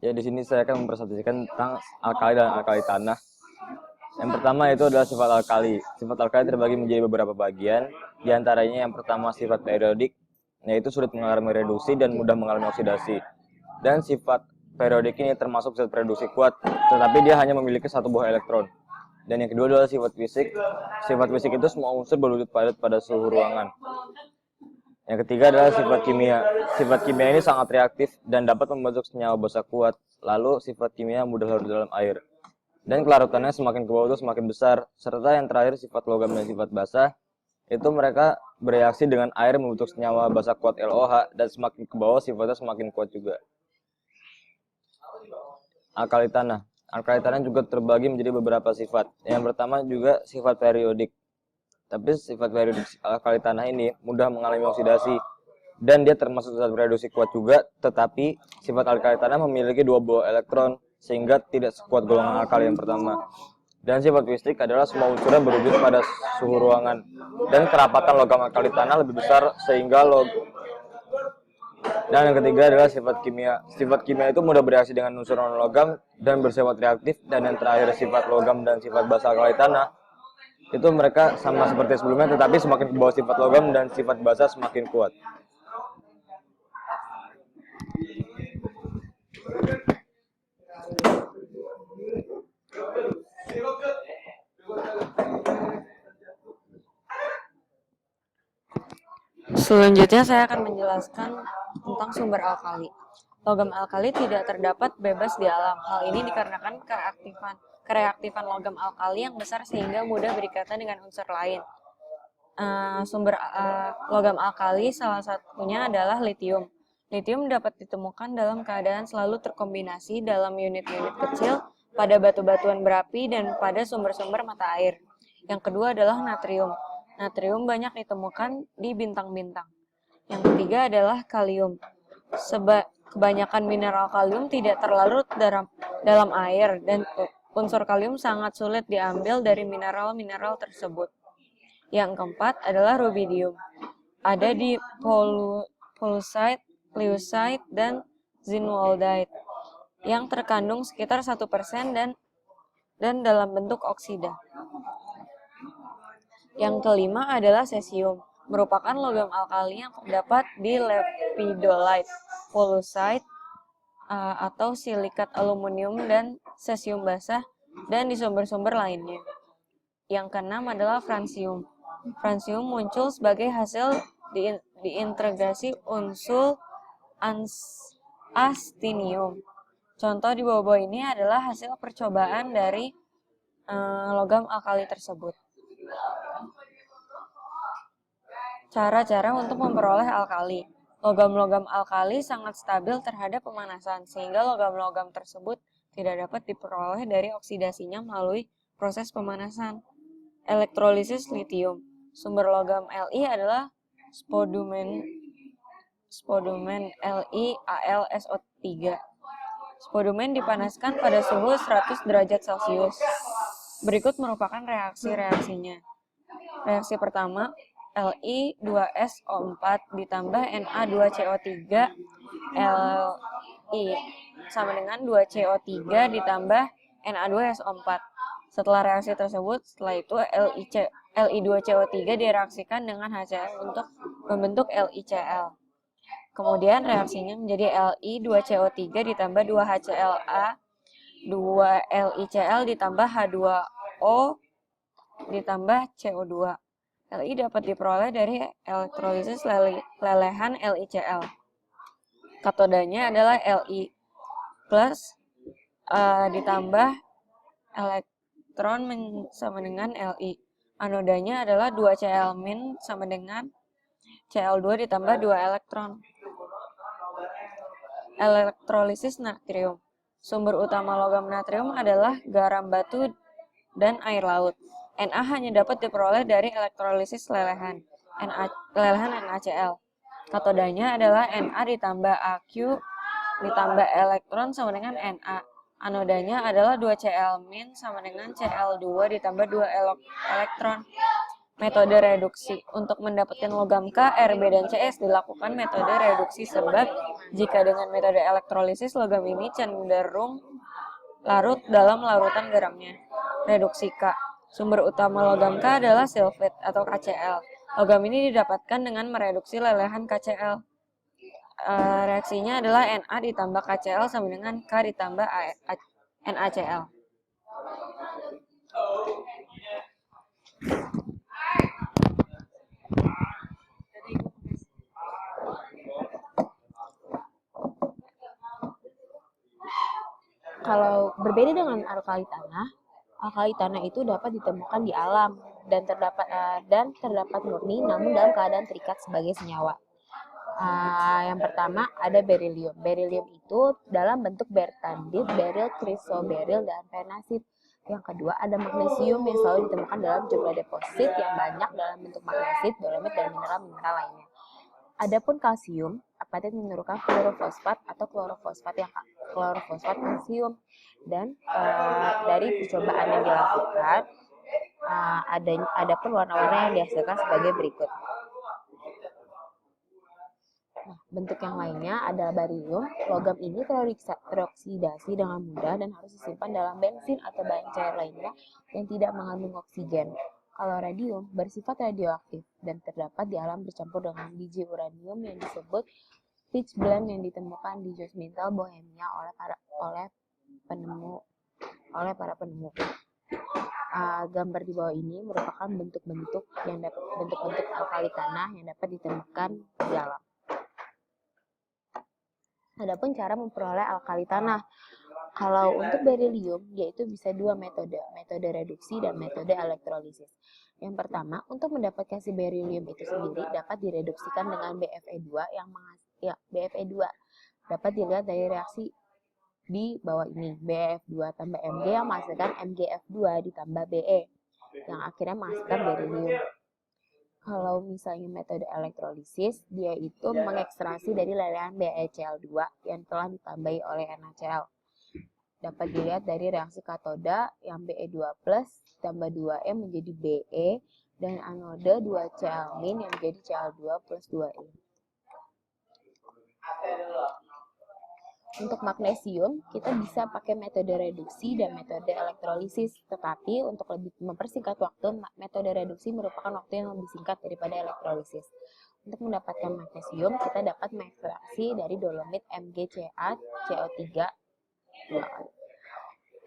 Ya, di sini saya akan mempresentasikan tentang alkali dan alkali tanah. Yang pertama itu adalah sifat alkali. Sifat alkali terbagi menjadi beberapa bagian. Di antaranya yang pertama sifat periodik, yaitu sulit mengalami reduksi dan mudah mengalami oksidasi. Dan sifat periodik ini termasuk zat reduksi kuat, tetapi dia hanya memiliki satu buah elektron. Dan yang kedua adalah sifat fisik. Sifat fisik itu semua unsur berwujud padat pada suhu ruangan. Yang ketiga adalah sifat kimia. Sifat kimia ini sangat reaktif dan dapat membentuk senyawa basa kuat. Lalu sifat kimia mudah larut dalam air. Dan kelarutannya semakin ke bawah itu semakin besar. Serta yang terakhir sifat logam dan sifat basa, itu mereka bereaksi dengan air membentuk senyawa basa kuat LOH, dan semakin ke bawah sifatnya semakin kuat juga. Alkali tanah. Alkali tanah juga terbagi menjadi beberapa sifat. Yang pertama juga sifat periodik. Tapi sifat periodik alkali tanah ini mudah mengalami oksidasi dan dia termasuk zat reduksi kuat juga, tetapi sifat alkali tanah memiliki dua buah elektron sehingga tidak sekuat golongan alkali yang pertama. Dan sifat fisik adalah semua unsurnya berwujud pada suhu ruangan, dan kerapatan logam alkali tanah lebih besar sehingga dan yang ketiga adalah sifat kimia. Sifat kimia itu mudah bereaksi dengan unsur non logam dan bersifat reaktif. Dan yang terakhir sifat logam dan sifat basa alkali tanah, itu mereka sama seperti sebelumnya, tetapi semakin ke bawah sifat logam dan sifat basa semakin kuat. Selanjutnya saya akan menjelaskan tentang sumber alkali. Logam alkali tidak terdapat bebas di alam. Hal ini dikarenakan kereaktifan logam alkali yang besar sehingga mudah berikatan dengan unsur lain. Logam alkali salah satunya adalah litium. Litium dapat ditemukan dalam keadaan selalu terkombinasi dalam unit-unit kecil pada batu-batuan berapi dan pada sumber-sumber mata air. Yang kedua adalah natrium. Natrium banyak ditemukan di bintang-bintang. Yang ketiga adalah kalium. Kebanyakan mineral kalium tidak terlarut dalam air dan unsur kalium sangat sulit diambil dari mineral-mineral tersebut. Yang keempat adalah rubidium. Ada di pollucite, leucite, dan zinwaldite yang terkandung sekitar 1% dan dalam bentuk oksida. Yang kelima adalah cesium, merupakan logam alkali yang terdapat di lepidolite, pollucite, atau silikat aluminium dan cesium basah, dan di sumber-sumber lainnya. Yang keenam adalah francium. Francium muncul sebagai hasil diintegrasi unsur astinium. Contoh di bawah-bawah ini adalah hasil percobaan dari logam alkali tersebut. Cara-cara untuk memperoleh alkali. Logam-logam alkali sangat stabil terhadap pemanasan, sehingga logam-logam tersebut tidak dapat diperoleh dari oksidasinya melalui proses pemanasan. Elektrolisis litium. Sumber logam Li adalah spodumen LiAlSO3. Spodumen dipanaskan pada suhu 100 derajat Celcius. Berikut merupakan reaksi-reaksinya. Reaksi pertama, Li2SO4 ditambah Na2CO3 Li sama dengan 2CO3 ditambah Na2SO4. Setelah reaksi tersebut, setelah itu Li2CO3 direaksikan dengan HCl untuk membentuk LiCl. Kemudian reaksinya menjadi Li2CO3 ditambah 2HClA, 2LiCl ditambah H2O ditambah CO2. Li dapat diperoleh dari elektrolisis lelehan LiCl. Katodanya adalah Li plus ditambah elektron sama dengan Li. Anodanya adalah 2Cl- sama dengan Cl2 ditambah 2 elektron. Elektrolisis natrium. Sumber utama logam natrium adalah garam batu dan air laut. Na hanya dapat diperoleh dari elektrolisis lelehan NaCl. Katodanya adalah Na ditambah Aq ditambah elektron sama dengan Na. Anodanya adalah 2Cl- sama dengan Cl2 ditambah 2 elektron. Metode reduksi. Untuk mendapatkan logam K, Rb, dan Cs dilakukan metode reduksi sebab jika dengan metode elektrolisis logam ini cenderung larut dalam larutan garamnya. Reduksi K. Sumber utama logam K adalah silfit atau KCl. Logam ini didapatkan dengan mereduksi lelehan KCl. Reaksinya adalah Na ditambah KCl sama dengan K ditambah NaCl. Kalau berbeda dengan alkali tanah itu dapat ditemukan di alam dan terdapat murni namun dalam keadaan terikat sebagai senyawa. Yang pertama ada berilium. Berilium itu dalam bentuk bertandit, beril, krisoberil, dan penasit. Yang kedua ada magnesium yang selalu ditemukan dalam jumlah deposit yang banyak dalam bentuk magnesit, dolomit, dan mineral-mineral lainnya. Adapun kalsium, apatit menurunkan klorofosfat atau klorofosfat kalsium. Dan dari percobaan yang dilakukan, ada pun warna-warna yang dihasilkan sebagai berikut. Nah, bentuk yang lainnya adalah barium. Logam ini teroksidasi dengan mudah dan harus disimpan dalam bensin atau bahan cair lainnya yang tidak mengandung oksigen. Kalau radium bersifat radioaktif dan terdapat di alam bercampur dengan biji uranium yang disebut pitchblende yang ditemukan di Josminthal, Bohemia oleh para penemu. Gambar di bawah ini merupakan bentuk-bentuk alkali tanah yang dapat ditemukan di alam. Adapun cara memperoleh alkali tanah. Kalau untuk berilium, yaitu bisa dua metode reduksi dan metode elektrolisis. Yang pertama, untuk mendapatkan si berilium itu sendiri dapat direduksikan dengan BFE2 BFE2 dapat dilihat dari reaksi di bawah ini. BF2 tambah Mg yang menghasilkan MgF2 ditambah Be yang akhirnya menghasilkan berilium. Kalau misalnya metode elektrolisis, dia itu mengekstraksi dari lelehan BeCl2 yang telah ditambahi oleh NaCl. Dapat dilihat dari reaksi katoda yang Be2+ tambah 2M menjadi Be dan anode 2Cl- yang menjadi Cl2 plus 2E. Untuk magnesium, kita bisa pakai metode reduksi dan metode elektrolisis, tetapi untuk lebih mempersingkat waktu, metode reduksi merupakan waktu yang lebih singkat daripada elektrolisis. Untuk mendapatkan magnesium, kita dapat mengekstraksi dari dolomit MgCa, CO3, 2 kali.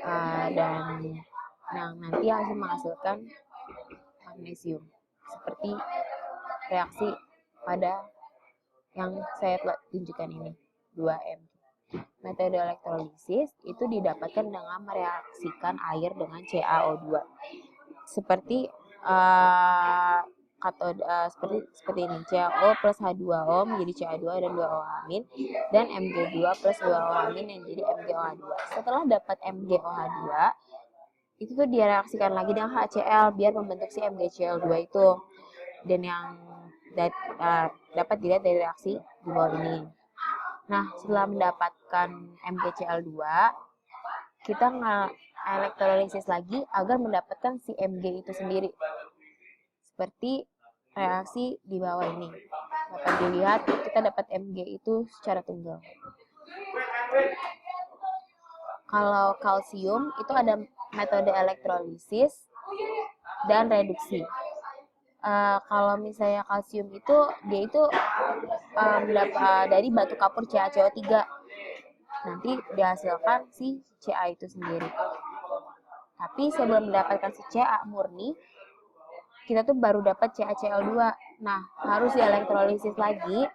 Dan yang nanti hasil menghasilkan magnesium seperti reaksi pada yang saya telah tunjukkan ini 2M. Metode elektrolisis itu didapatkan dengan mereaksikan air dengan CaO2 seperti seperti ini, CaO plus H2O menjadi CA2 dan 2OH- dan Mg2 plus 2OH- yang jadi MgOH2. Setelah dapat MgOH2, itu tuh direaksikan lagi dengan HCl biar membentuk si MgCl2 itu. Dan yang dapat dilihat dari reaksi di bawah ini. Nah, setelah mendapatkan MgCl2, kita elektrolisis lagi agar mendapatkan si Mg itu sendiri. Seperti reaksi di bawah ini. Dapat dilihat kita dapat Mg itu secara tunggal. Kalau kalsium itu ada metode elektrolisis dan reduksi. Kalau misalnya kalsium itu dia itu dari batu kapur CaCO3. Nanti dihasilkan si Ca itu sendiri. Tapi sebelum mendapatkan si Ca murni, kita tuh baru dapat CaCl2. Nah, harus dielektrolisis lagi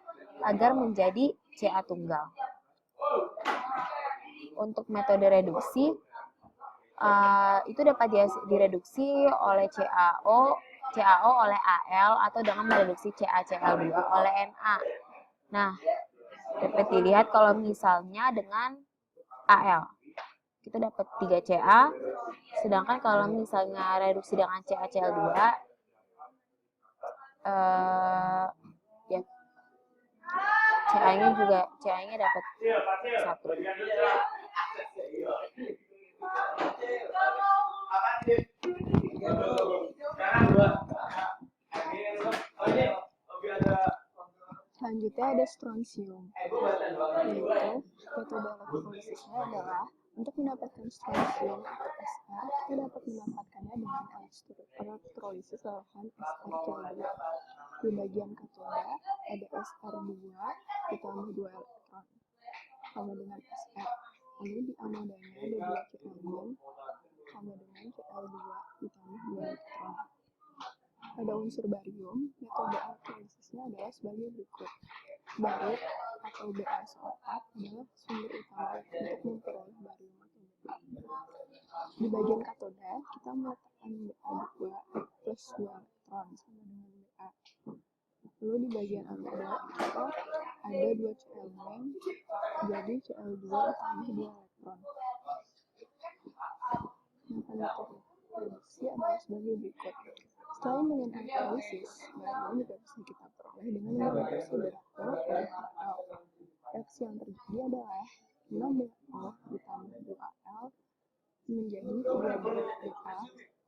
agar menjadi Ca tunggal. Untuk metode reduksi, itu dapat direduksi oleh CaO oleh Al atau dengan mereduksi CaCl2 oleh Na. Nah, dapat dilihat kalau misalnya dengan Al, kita dapat 3 Ca, sedangkan kalau misalnya reduksi dengan CaCl2, ya Ca-nya dapat 1. Selanjutnya ada strontium, yaitu metode elektrolitisnya adalah untuk mendapatkan strontium atau Sr, kita dapat mendapatkannya dengan elektrolisis olahan SrCl2. Di bagian katoda ada Sr2 ditambah 2 elektron, sama dengan Sr. Lalu di anodanya ada 2 Cl- sama dengan Cl2 ditambah 2 elektron. Pada unsur barium, metode elektrolisisnya adalah sebagai berikut. Barit atau BaSO4 adalah sumber utama untuk memperoleh barium atau Ba. Di bagian katoda, kita meletakkan Ba2 plus 2 elektron sama dengan Ba. Lalu di bagian anoda kita ada 2 Cl- jadi Cl2 ditambah 2 elektron. Metode reduksi adalah sebagai berikut. Selain dengan elektrolisis, barium juga bisa kita peroleh dengan mereduksi beratnya oleh HL. Reaksi yang terjadi adalah 6BaO ditambah 2Al menjadi 3Ba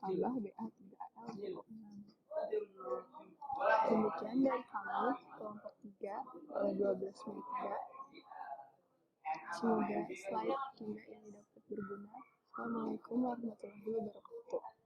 tambah Ba3Al06. Demikian dari kami, kelompok 3, 12 menit 3. Semoga slide kimia ini dapat berguna. Assalamualaikum warahmatullahi wabarakatuh.